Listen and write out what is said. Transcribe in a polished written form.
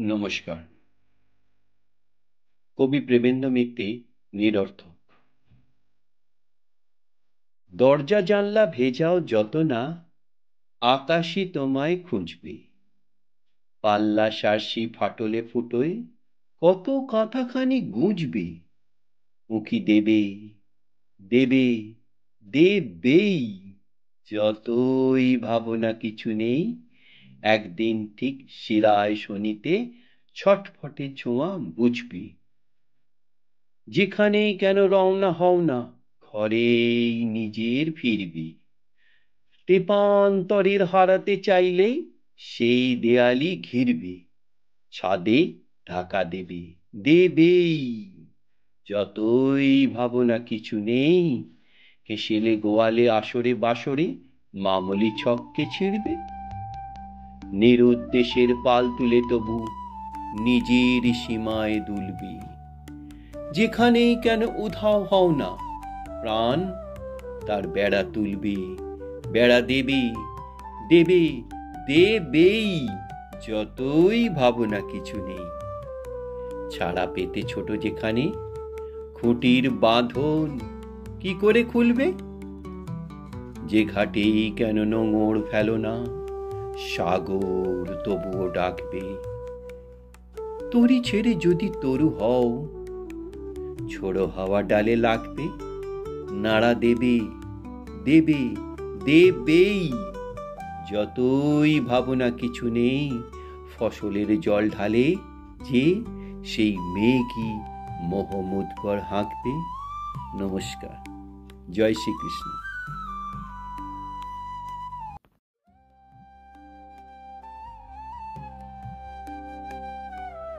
নমস্কার। কবি প্রেমেন্দ্র মিত্তি নিরর্থক। দরজা জানলা ভেজাও যত না, আকাশই তোমায় খুঁজবে। পাল্লা সার্সি ফাটলে ফুটোয় কত কাঁথাখানি গুঁজবে। উঁকি দেবে, দেবে, দেবেই, যতই ভাবনা কিছু নেই, একদিন ঠিক শিরায় শনিতে ছটফটে ছোঁয়া বুঝবি। যেখানেই কেন রওনা হও না, ঘরেই নিজের ফিরবি। তেপান্তরের হারাতে চাইলে সেই দেয়ালই ঘিরবি। ছাদে ঢাকা দেবে, দেবেই, যতই ভাবনা কিছু নেই, হেসেলে গোয়ালে আসরে বাসরে মামলি ছককে ছিড়বে। নিরুদ্দেশের পাল তুলে তবু নিজের সীমায় দুলবি। যেখানেই কেন উধাও হও না, প্রাণ তার বেড়া তুলবে, বেড়া দেবে, দেবে, দেবেই, যতই ভাবনা কিছু নেই। ছাড়া পেতে ছোট যেখানে খুঁটির বাঁধন কি করে খুলবে। যে ঘাটেই কেন নোঙর ফেলো না, সাগর তবুও ডাকবে। তরি ছেড়ে যদি তরু হও, ঝোড়ো হাওয়া ডালে লাগবে। নাড়া দেবে, দেবে, দেবেই, যতই ভাবনা কিছু নেই। ফসলের জল ঢালে যে সেই মেঘই মোহমুদকর হাঁকবে। নমস্কার। জয় শ্রীকৃষ্ণ।